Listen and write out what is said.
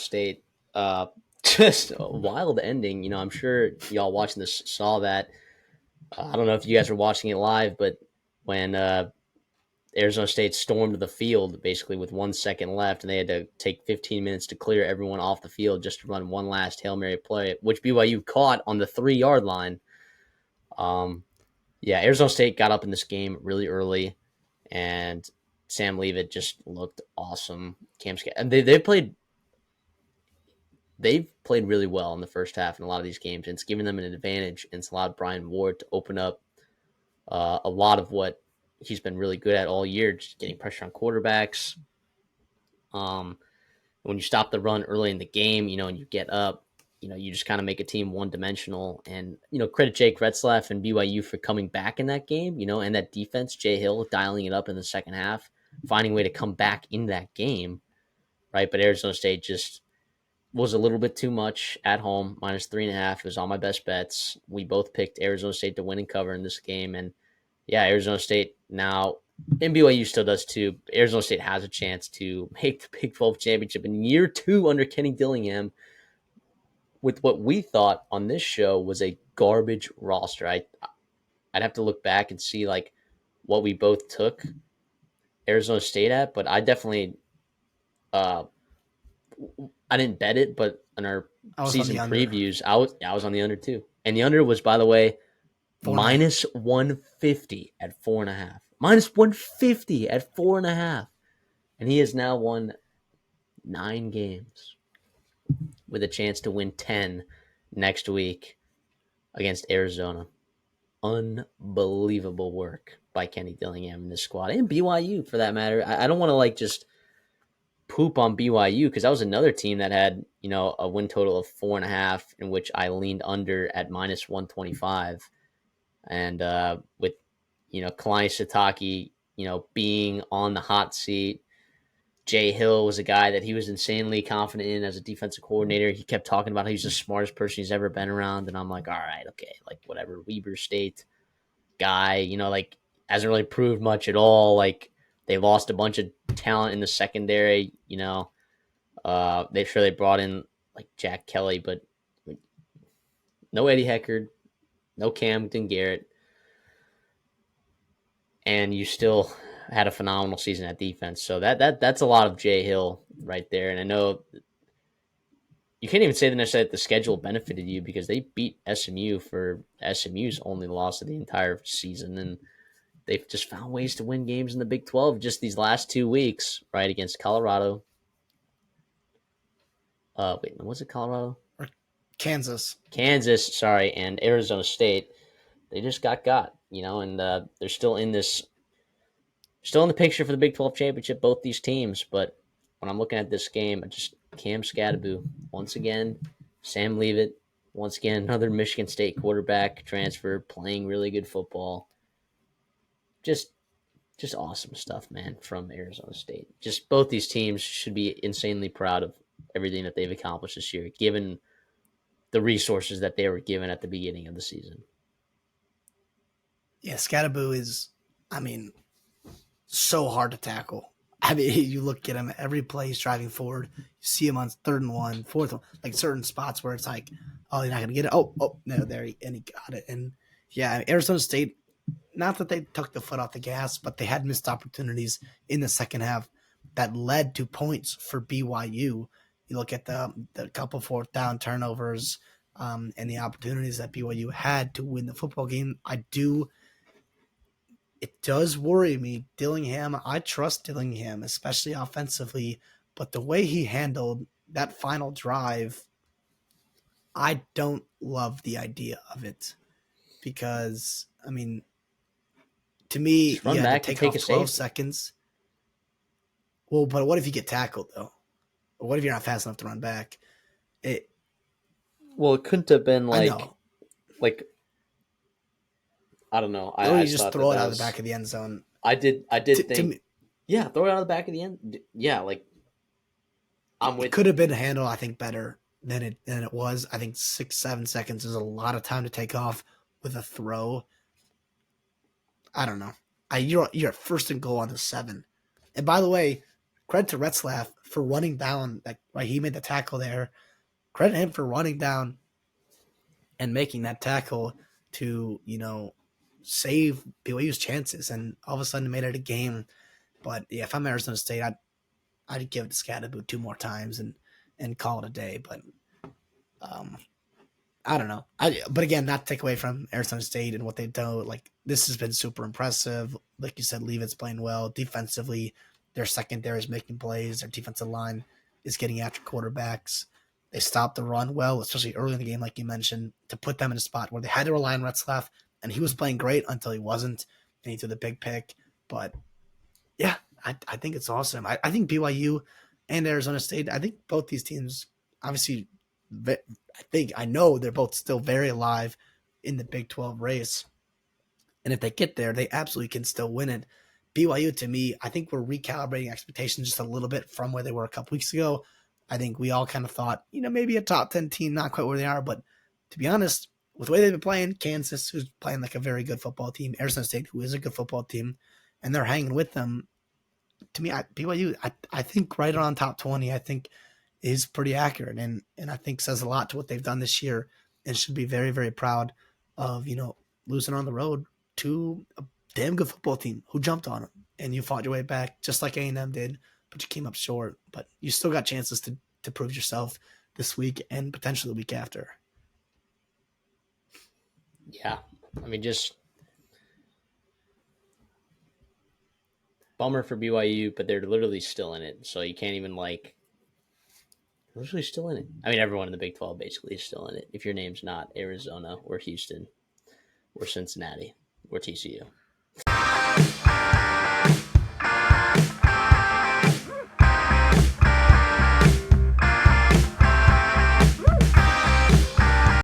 State. Just a wild ending. I'm sure y'all watching this saw that. I don't know if you guys were watching it live, but when Arizona State stormed the field basically with 1 second left, and they had to take 15 minutes to clear everyone off the field just to run one last Hail Mary play, which BYU caught on the 3 yard line. Yeah, Arizona State got up in this game really early, and Sam Leavitt just looked awesome. And they've played really well in the first half in a lot of these games, and it's given them an advantage, and it's allowed Brian Ward to open up a lot of what he's been really good at all year, just getting pressure on quarterbacks. When you stop the run early in the game, and you get up, you just kind of make a team one-dimensional. And, credit Jake Retzlaff and BYU for coming back in that game, and that defense, Jay Hill dialing it up in the second half, finding a way to come back in that game, right? But Arizona State just was a little bit too much at home, -3.5. It was on my best bets. We both picked Arizona State to win and cover in this game. And yeah, Arizona State now, and BYU still does too. Arizona State has a chance to make the Big 12 championship in year 2 under Kenny Dillingham with what we thought on this show was a garbage roster. I'd have to look back and see like what we both took Arizona State at, but I definitely I didn't bet it, but in our season previews, I was on the under too. And the under was, by the way, -150 at 4.5. -150 at 4.5. And he has now won 9 games with a chance to win 10 next week against Arizona. Unbelievable work by Kenny Dillingham and this squad, and BYU for that matter. I don't want to just poop on BYU because that was another team that had a win total of 4.5, in which I leaned under at -125, and with Kalani Sitake being on the hot seat. Jay Hill was a guy that he was insanely confident in as a defensive coordinator. He kept talking about how he's the smartest person he's ever been around, and I'm like, all right, okay, like whatever. Weber State guy, hasn't really proved much at all. Like they lost a bunch of talent in the secondary. They brought in like Jack Kelly, but like, no Eddie Heckard, no Camden Garrett, and you still had a phenomenal season at defense. So that's a lot of Jay Hill right there. And I know you can't even say that necessarily that the schedule benefited you because they beat SMU for SMU's only loss of the entire season, and they've just found ways to win games in the Big 12 just these last 2 weeks, right? Against Colorado. Was it Colorado? Or Kansas, sorry, and Arizona State. They just got, and they're still in the picture for the Big 12 championship, both these teams. But when I'm looking at this game, Cam Scadaboo, once again, Sam Leavitt, once again, another Michigan State quarterback transfer, playing really good football. Just awesome stuff, man, from Arizona State. Just both these teams should be insanely proud of everything that they've accomplished this year, given the resources that they were given at the beginning of the season. Yeah, Scadaboo is, so hard to tackle. You look at him, every play he's driving forward, you see him on 3rd and 1, 4th one, like certain spots where it's like, oh, you're not going to get it. Oh, no, there, and he got it. And yeah, Arizona State, not that they took the foot off the gas, but they had missed opportunities in the second half that led to points for BYU. You look at the couple 4th down turnovers and the opportunities that BYU had to win the football game. It does worry me. Dillingham, I trust Dillingham, especially offensively, but the way he handled that final drive, I don't love the idea of it because, to me, Just run back to take off 12 seconds. Well, but what if you get tackled, though? Or what if you're not fast enough to run back? It couldn't have been like I don't know. Or you just throw it out of the back of the end zone. I did think, yeah, throw it out of the back of the end. Yeah, like I'm with. It could have been handled, I think, better than it was. I think 6-7 seconds is a lot of time to take off with a throw. I don't know. You're 1st and goal on the 7. And by the way, credit to Retzlaff, for running down that. Right, he made the tackle there. Credit him for running down and making that tackle to save BYU's chances, and all of a sudden made it a game. But yeah, if I'm Arizona State, I'd give it to Scadaboo two more times and call it a day. But um, I don't know. But again, not to take away from Arizona State and what they've done. Like, this has been super impressive. Like you said, Leavitt's playing well defensively. Their secondary is making plays. Their defensive line is getting after quarterbacks. They stopped the run well, especially early in the game, like you mentioned, to put them in a spot where they had to rely on Retzlaff, and he was playing great until he wasn't, and he threw the big pick. But yeah, I think it's awesome. I think BYU and Arizona State, I think both these teams, obviously, I know they're both still very alive in the Big 12 race. And if they get there, they absolutely can still win it. BYU, to me, I think we're recalibrating expectations just a little bit from where they were a couple weeks ago. I think we all kind of thought, maybe a top 10 team, not quite where they are. But to be honest, with the way they've been playing, Kansas, who's playing like a very good football team, Arizona State, who is a good football team, and they're hanging with them. To me, BYU, I think right around top 20, I think is pretty accurate, and I think says a lot to what they've done this year, and should be very, very proud of losing on the road to a damn good football team who jumped on them, and you fought your way back just like A&M did, but you came up short. But you still got chances to prove yourself this week and potentially the week after. Yeah. I mean, just bummer for BYU, but they're literally still in it. So you can't even like literally still in it. I mean, everyone in the Big 12 basically is still in it. If your name's not Arizona or Houston or Cincinnati or TCU.